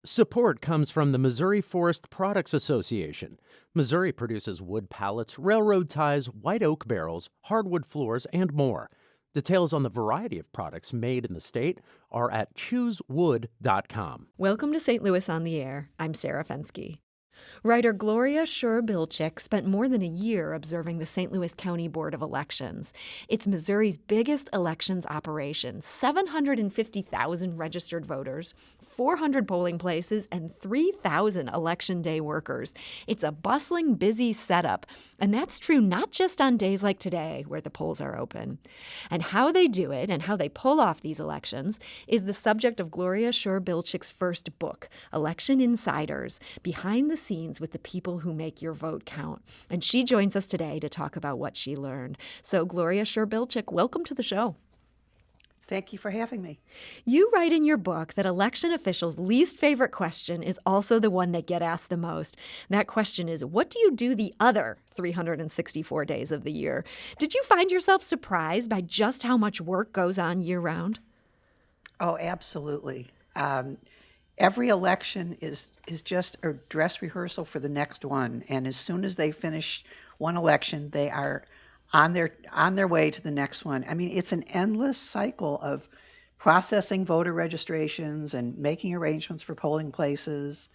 Support comes from the Missouri Forest Products Association. Missouri produces wood pallets, railroad ties, white oak barrels, hardwood floors, and more. Details on the variety of products made in the state are at choosewood.com. Welcome to St. Louis on the Air. I'm Sarah Fenske. Writer Gloria Shur Bilchik spent more than a year observing the St. Louis County Board of Elections. It's Missouri's biggest elections operation, 750,000 registered voters, 400 polling places, and 3,000 election day workers. It's a bustling, busy setup, and that's true not just on days like today where the polls are open. And how they do it and how they pull off these elections is the subject of Gloria Shur Bilchik's first book, Election Insiders, Behind the Scenes with the People Who Make Your Vote Count. And she joins us today to talk about what she learned. So, Gloria Shur Bilchik, welcome to the show. Thank you for having me. You write in your book that election officials' least favorite question is also the one they get asked the most. That question is, what do you do the other 364 days of the year? Did you find yourself surprised by just how much work goes on year-round? Oh, absolutely. Every election is just a dress rehearsal for the next one. And as soon as they finish one election, they are on their way to the next one. I mean, it's an endless cycle of processing voter registrations and making arrangements for polling places,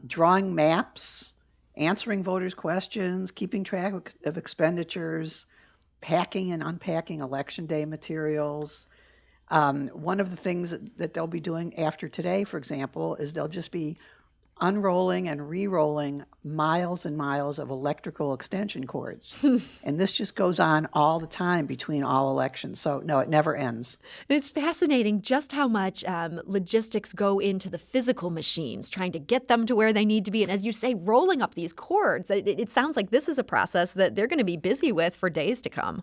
drawing maps, answering voters' questions, keeping track of expenditures, packing and unpacking election day materials. One of the things that they'll be doing after today, for example, is they'll just be unrolling and re-rolling miles and miles of electrical extension cords. And this just goes on all the time between all elections. So, no, it never ends. It's fascinating just how much logistics go into the physical machines, trying to get them to where they need to be. And as you say, rolling up these cords, it sounds like this is a process that they're going to be busy with for days to come.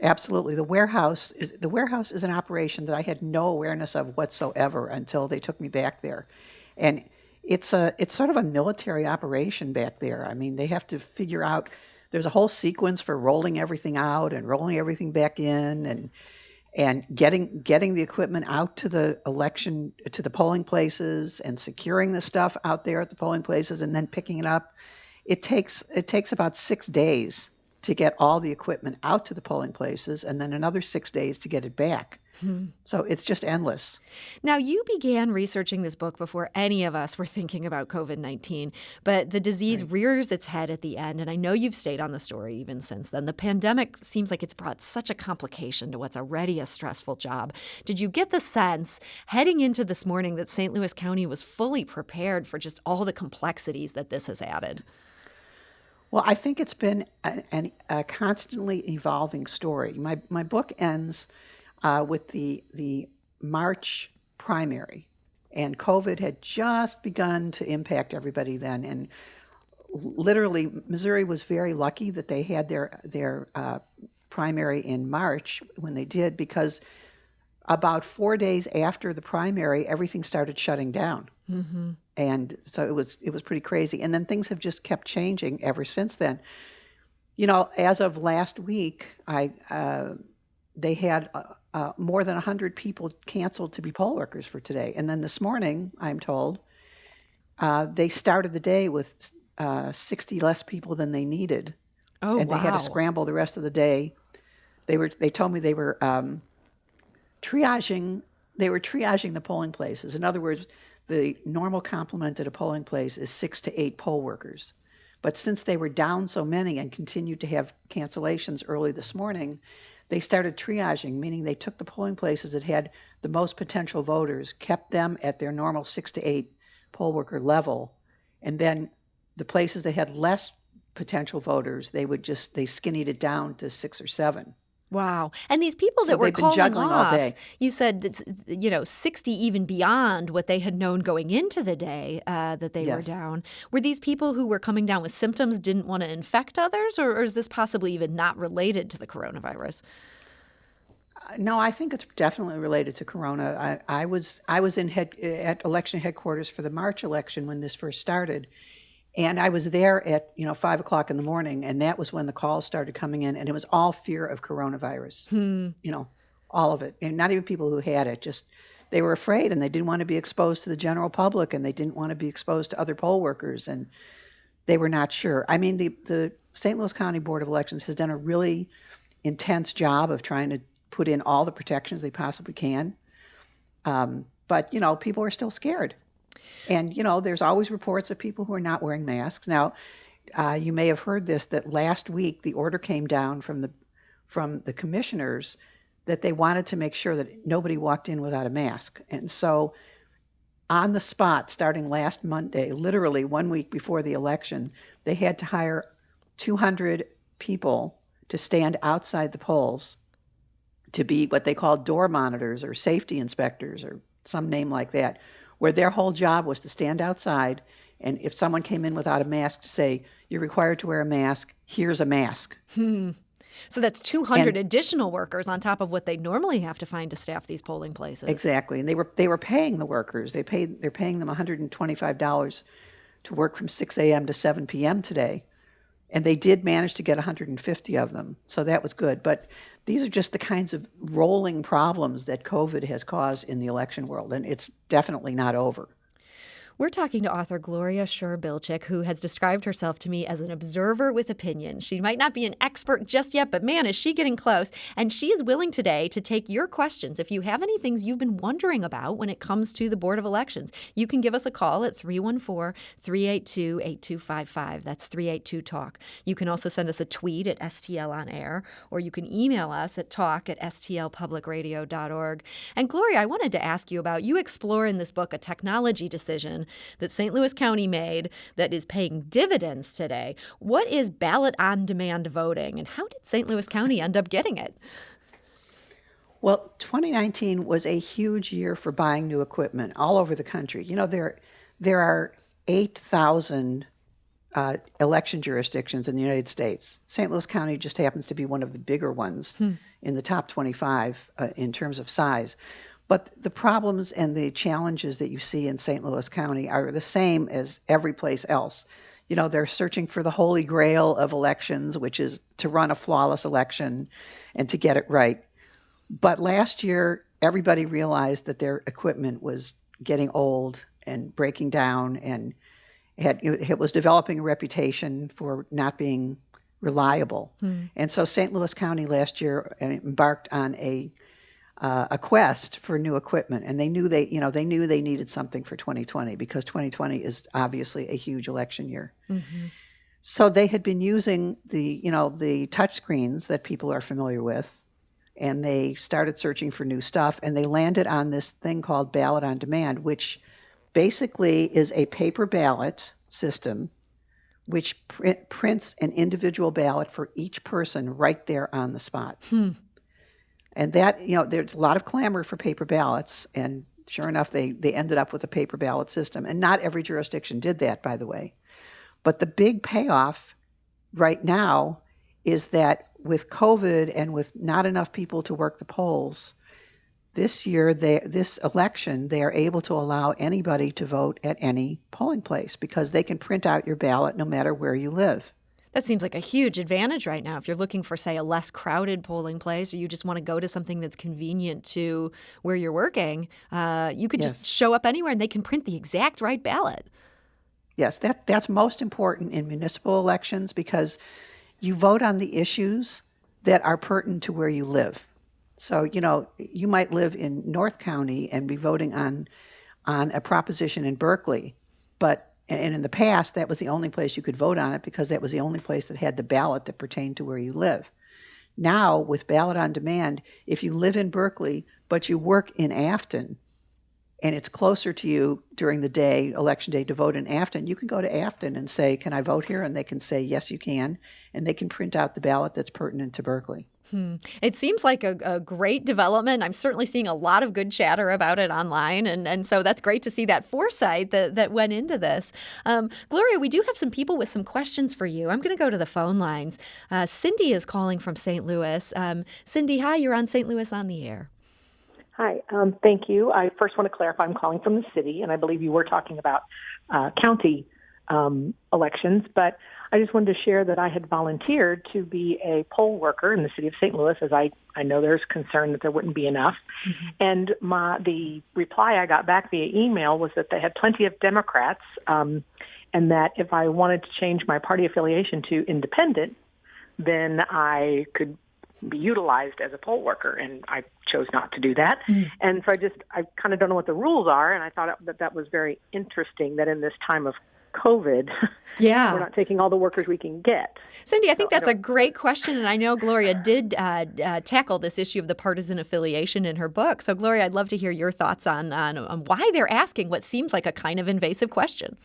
Absolutely. The warehouse is an operation that I had no awareness of whatsoever until they took me back there. And it's sort of a military operation back there. I mean, they have to figure out, there's a whole sequence for rolling everything out and rolling everything back in and getting the equipment out to the polling places and securing the stuff out there at the polling places and then picking it up. It takes about 6 days to get all the equipment out to the polling places, and then another 6 days to get it back. So it's just endless. Now, you began researching this book before any of us were thinking about COVID-19, but the disease rears its head at the end, and I know you've stayed on the story even since then. The pandemic seems like it's brought such a complication to what's already a stressful job. Did you get the sense, heading into this morning, that St. Louis County was fully prepared for just all the complexities that this has added? Well, I think it's been a constantly evolving story. My book ends with the March primary, and COVID had just begun to impact everybody then. And literally, Missouri was very lucky that they had their primary in March when they did, because about 4 days after the primary, everything started shutting down. Mm-hmm. And so it was pretty crazy. And then things have just kept changing ever since then. You know, as of last week, they had more than 100 people canceled to be poll workers for today. And then this morning, I'm told, they started the day with 60 less people than they needed. Oh, and they had to scramble the rest of the day. They told me they were triaging the polling places. In other words, the normal complement at a polling place is 6 to 8 poll workers. But since they were down so many and continued to have cancellations early this morning, they started triaging, meaning they took the polling places that had the most potential voters, kept them at their normal 6 to 8 poll worker level, and then the places that had less potential voters, they skinnied it down to 6 or 7. Wow. And these people that were calling off, all day. You said, 60 even beyond what they had known going into the day that they were down. Were these people who were coming down with symptoms, didn't want to infect others, or is this possibly even not related to the coronavirus? No, I think it's definitely related to corona. I was at election headquarters for the March election when this first started. And I was there at 5 o'clock in the morning, and that was when the calls started coming in, and it was all fear of coronavirus. All of it, and not even people who had it, just they were afraid, and they didn't want to be exposed to the general public, and they didn't want to be exposed to other poll workers, and they were not sure. I mean, the St. Louis County Board of Elections has done a really intense job of trying to put in all the protections they possibly can. But, people are still scared. And, there's always reports of people who are not wearing masks. Now, you may have heard this, that last week the order came down from the commissioners that they wanted to make sure that nobody walked in without a mask. And so on the spot, starting last Monday, literally 1 week before the election, they had to hire 200 people to stand outside the polls to be what they call door monitors or safety inspectors or some name like that, where their whole job was to stand outside, and if someone came in without a mask, to say, you're required to wear a mask, here's a mask. So that's 200 additional workers on top of what they normally have to find to staff these polling places. Exactly. And they were paying the workers. They're paying them $125 to work from 6 a.m. to 7 p.m. today. And they did manage to get 150 of them. So that was good. But these are just the kinds of rolling problems that COVID has caused in the election world. And it's definitely not over. We're talking to author Gloria Shur Bilchik, who has described herself to me as an observer with opinion. She might not be an expert just yet, but man, is she getting close. And she is willing today to take your questions. If you have any things you've been wondering about when it comes to the Board of Elections, you can give us a call at 314-382-8255. That's 382-TALK. You can also send us a tweet at STL On Air, or you can email us at talk@stlpublicradio.org. And Gloria, I wanted to ask you about, you explore in this book a technology decision that St. Louis County made that is paying dividends today. What is ballot-on-demand voting, and how did St. Louis County end up getting it? Well, 2019 was a huge year for buying new equipment all over the country. There are 8,000 election jurisdictions in the United States. St. Louis County just happens to be one of the bigger ones in the top 25 in terms of size. But the problems and the challenges that you see in St. Louis County are the same as every place else. They're searching for the holy grail of elections, which is to run a flawless election and to get it right. But last year, everybody realized that their equipment was getting old and breaking down, and it was developing a reputation for not being reliable. And so St. Louis County last year embarked on a quest for new equipment, and they knew they needed something for 2020 because 2020 is obviously a huge election year. So they had been using the touch screens that people are familiar with, and they started searching for new stuff, and they landed on this thing called ballot on demand, which basically is a paper ballot system which prints an individual ballot for each person right there on the spot. And that, there's a lot of clamor for paper ballots, and sure enough, they ended up with a paper ballot system. And not every jurisdiction did that, by the way. But the big payoff right now is that with COVID and with not enough people to work the polls, this year, this election, they are able to allow anybody to vote at any polling place because they can print out your ballot no matter where you live. That seems like a huge advantage right now. If you're looking for, say, a less crowded polling place, or you just want to go to something that's convenient to where you're working, you could just show up anywhere and they can print the exact right ballot. Yes, that's most important in municipal elections because you vote on the issues that are pertinent to where you live. So, you might live in North County and be voting on a proposition in Berkeley, and in the past, that was the only place you could vote on it because that was the only place that had the ballot that pertained to where you live. Now, with ballot on demand, if you live in Berkeley, but you work in Afton, and it's closer to you during the day, election day, to vote in Afton, you can go to Afton and say, can I vote here? And they can say, yes, you can. And they can print out the ballot that's pertinent to Berkeley. It seems like a great development. I'm certainly seeing a lot of good chatter about it online. And so that's great to see that foresight that went into this. Gloria, we do have some people with some questions for you. I'm going to go to the phone lines. Cindy is calling from St. Louis. Cindy, hi, you're on St. Louis on the Air. Hi, thank you. I first want to clarify I'm calling from the city, and I believe you were talking about county elections, but I just wanted to share that I had volunteered to be a poll worker in the city of St. Louis, as I know there's concern that there wouldn't be enough. And the reply I got back via email was that they had plenty of Democrats, and that if I wanted to change my party affiliation to independent, then I could be utilized as a poll worker, and I chose not to do that. And so I kind of don't know what the rules are, and I thought that was very interesting that in this time of COVID, we're not taking all the workers we can get. Cindy, I think that's a great question, and I know Gloria did tackle this issue of the partisan affiliation in her book. So, Gloria, I'd love to hear your thoughts on why they're asking what seems like a kind of invasive question.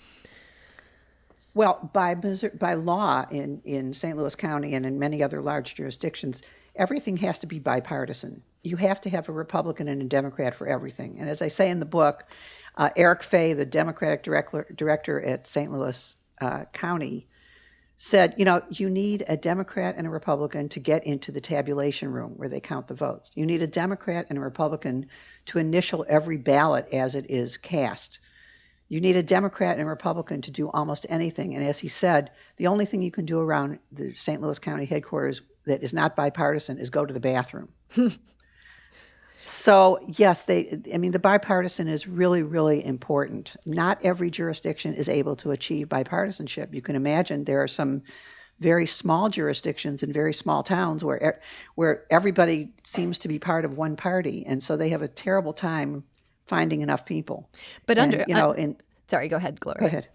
Well, by law in St. Louis County and in many other large jurisdictions, everything has to be bipartisan. You have to have a Republican and a Democrat for everything. And as I say in the book, Eric Fay, the Democratic director at St. Louis County, said, you need a Democrat and a Republican to get into the tabulation room where they count the votes. You need a Democrat and a Republican to initial every ballot as it is cast. You need a Democrat and a Republican to do almost anything. And as he said, the only thing you can do around the St. Louis County headquarters that is not bipartisan is go to the bathroom. So, yes, the bipartisan is really, really important. Not every jurisdiction is able to achieve bipartisanship. You can imagine there are some very small jurisdictions in very small towns where everybody seems to be part of one party, and so they have a terrible time finding enough people. But sorry, go ahead, Gloria. Go ahead.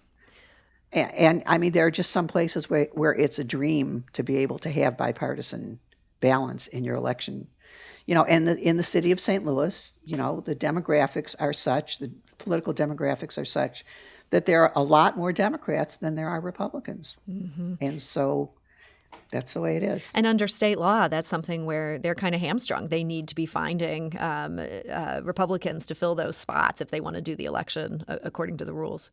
And I mean, there are just some places where it's a dream to be able to have bipartisan balance in your election. And in the city of St. Louis, the demographics are such, the political demographics are such that there are a lot more Democrats than there are Republicans. And so that's the way it is. And under state law, that's something where they're kind of hamstrung. They need to be finding Republicans to fill those spots if they want to do the election according to the rules.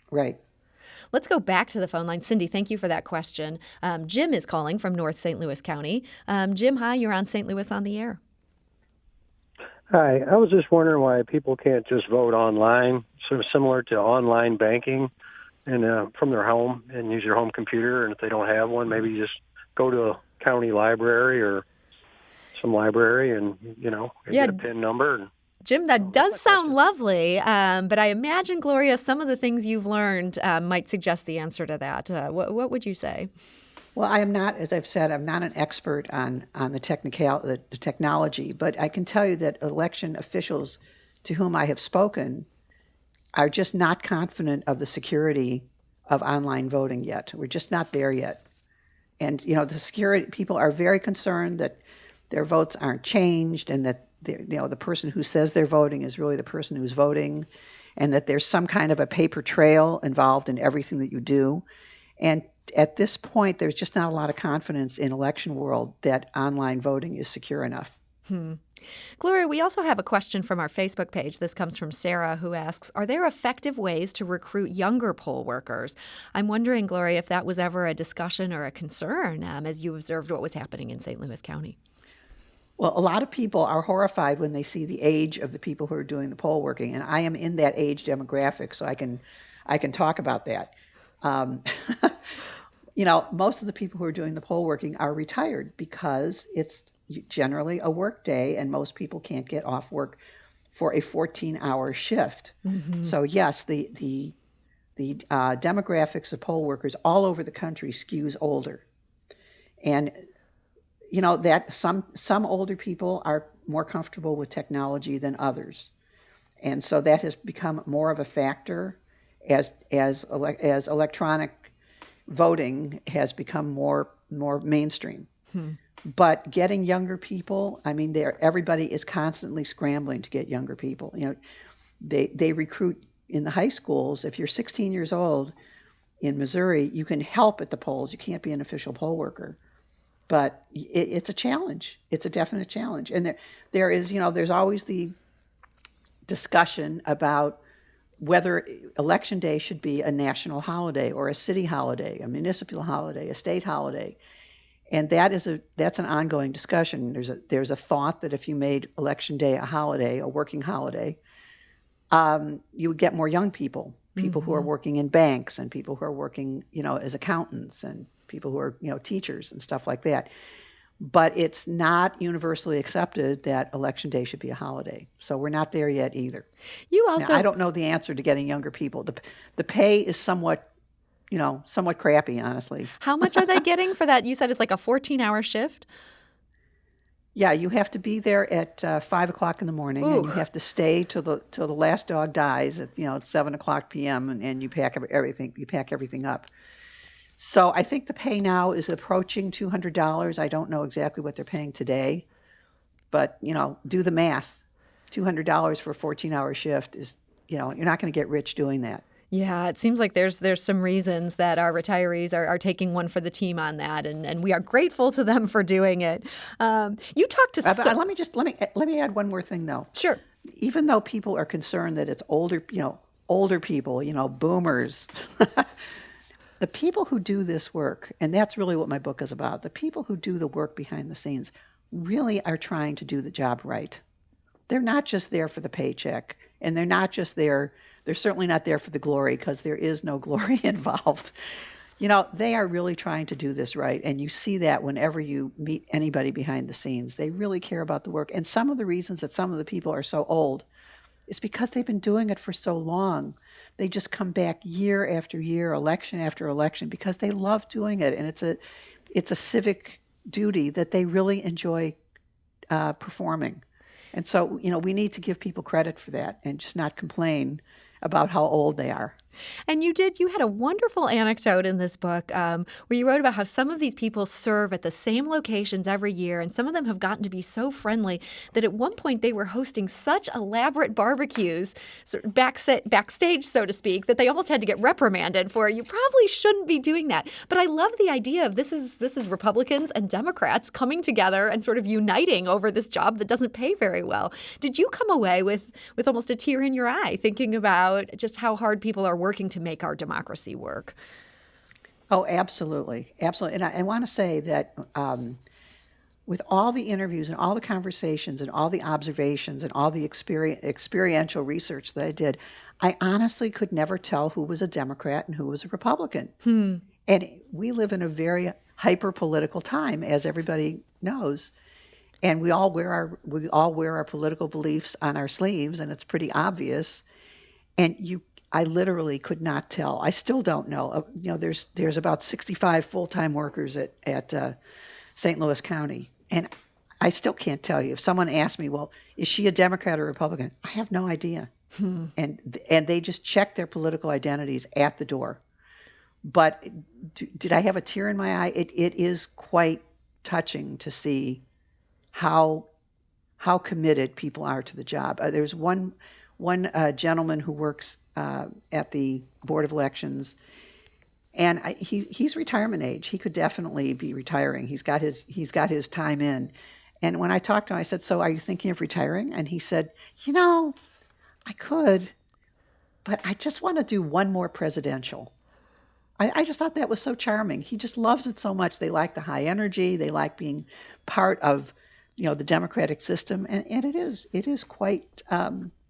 Right. Let's go back to the phone line. Cindy, thank you for that question. Jim is calling from North St. Louis County. Jim, hi, you're on St. Louis on the air. Hi, I was just wondering why people can't just vote online, sort of similar to online banking, and from their home and use your home computer. And if they don't have one, maybe you just go to a county library or some library and, get a PIN number. Jim, that does sound lovely, but I imagine, Gloria, some of the things you've learned might suggest the answer to that. What would you say? Well, I am not, as I've said, I'm not an expert on the technology, but I can tell you that election officials to whom I have spoken are just not confident of the security of online voting yet. We're just not there yet. And, the security people are very concerned that their votes aren't changed and that the person who says they're voting is really the person who's voting, and that there's some kind of a paper trail involved in everything that you do. And at this point, there's just not a lot of confidence in election world that online voting is secure enough. Gloria, we also have a question from our Facebook page. This comes from Sarah, who asks, are there effective ways to recruit younger poll workers? I'm wondering, Gloria, if that was ever a discussion or a concern as you observed what was happening in St. Louis County. Well, a lot of people are horrified when they see the age of the people who are doing the poll working, and I am in that age demographic, so I can talk about that. Most of the people who are doing the poll working are retired because it's generally a work day, and most people can't get off work for a 14-hour shift. So yes, the demographics of poll workers all over the country skews older, and that some older people are more comfortable with technology than others, and so that has become more of a factor as electronic voting has become more mainstream. But getting younger people, everybody is constantly scrambling to get younger people. They recruit in the high schools. If you're 16 years old in Missouri, you can help at the polls. You can't be an official poll worker. But it's a challenge. It's a definite challenge. And there is, there's always the discussion about whether Election Day should be a national holiday or a city holiday, a municipal holiday, a state holiday. And that's an ongoing discussion. There's a thought that if you made Election Day a holiday, a working holiday, you would get more young people. people who are working in banks and people who are working, as accountants and people who are, teachers and stuff like that. But it's not universally accepted that Election Day should be a holiday. So we're not there yet either. Now, I don't know the answer to getting younger people. The pay is somewhat crappy, honestly. How much are they getting for that? You said it's like a 14-hour shift? Yeah, you have to be there at 5 o'clock in the morning, and you have to stay till the last dog dies at 7 o'clock p.m. and you pack everything. You pack everything up. So I think the pay now is approaching $200. I don't know exactly what they're paying today, but do the math. $200 for a 14-hour shift is, you're not going to get rich doing that. Yeah, it seems like there's some reasons that our retirees are taking one for the team on that, and we are grateful to them for doing it. You talked to let me add one more thing though. Sure. Even though people are concerned that it's older people, boomers, the people who do this work, and that's really what my book is about. The people who do the work behind the scenes really are trying to do the job right. They're not just there for the paycheck, and they're not just there. They're certainly not there for the glory, because there is no glory involved. They are really trying to do this right. And you see that whenever you meet anybody behind the scenes. They really care about the work. And some of the reasons that some of the people are so old is because they've been doing it for so long. They just come back year after year, election after election, because they love doing it. And it's a civic duty that they really enjoy performing. And so, we need to give people credit for that and just not complain about how old they are. And you had a wonderful anecdote in this book where you wrote about how some of these people serve at the same locations every year, and some of them have gotten to be so friendly that at one point they were hosting such elaborate barbecues, sort of backstage, so to speak, that they almost had to get reprimanded for, you probably shouldn't be doing that. But I love the idea of this is Republicans and Democrats coming together and sort of uniting over this job that doesn't pay very well. Did you come away with almost a tear in your eye thinking about just how hard people are working to make our democracy work? Oh, absolutely. Absolutely. And I want to say that with all the interviews and all the conversations and all the observations and all the experiential research that I did, I honestly could never tell who was a Democrat and who was a Republican. And we live in a very hyper-political time, as everybody knows. And we all wear our political beliefs on our sleeves, and it's pretty obvious. And I literally could not tell. I still don't know. There's about 65 full-time workers at St. Louis County, and I still can't tell you. If someone asked me, well, is she a Democrat or Republican? I have no idea. And they just check their political identities at the door. But did I have a tear in my eye? It is quite touching to see how committed people are to the job. There's one gentleman who works at the Board of Elections, and he's retirement age. He could definitely be retiring. He's got his time in. And when I talked to him, I said, "So are you thinking of retiring?" And he said, "I could, but I just want to do one more presidential." I just thought that was so charming. He just loves it so much. They like the high energy. They like being part of, the democratic system, and it is quite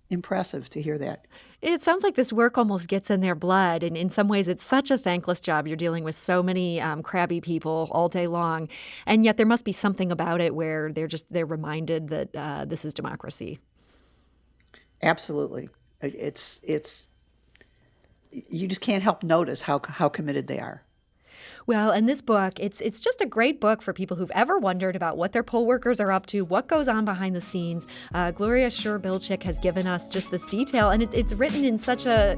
impressive to hear that. It sounds like this work almost gets in their blood, and in some ways it's such a thankless job. You're dealing with so many crabby people all day long, and yet there must be something about it where they're reminded that this is democracy. Absolutely. It's you just can't help notice how committed they are. Well, and this book, it's just a great book for people who've ever wondered about what their poll workers are up to, what goes on behind the scenes. Gloria Shur Bilchik has given us just this detail, and it's written in such a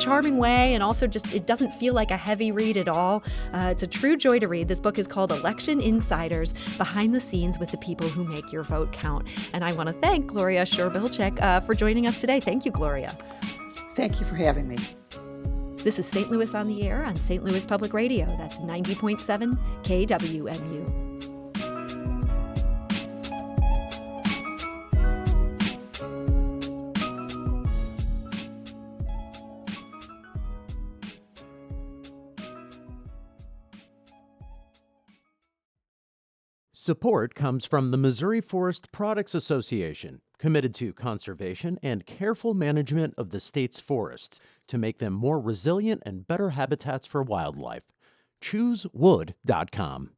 charming way, and also just it doesn't feel like a heavy read at all. It's a true joy to read. This book is called Election Insiders: Behind the Scenes with the People Who Make Your Vote Count. And I want to thank Gloria Shur Bilchik for joining us today. Thank you, Gloria. Thank you for having me. This is St. Louis on the Air on St. Louis Public Radio. That's 90.7 KWMU. Support comes from the Missouri Forest Products Association, committed to conservation and careful management of the state's forests to make them more resilient and better habitats for wildlife. ChooseWood.com.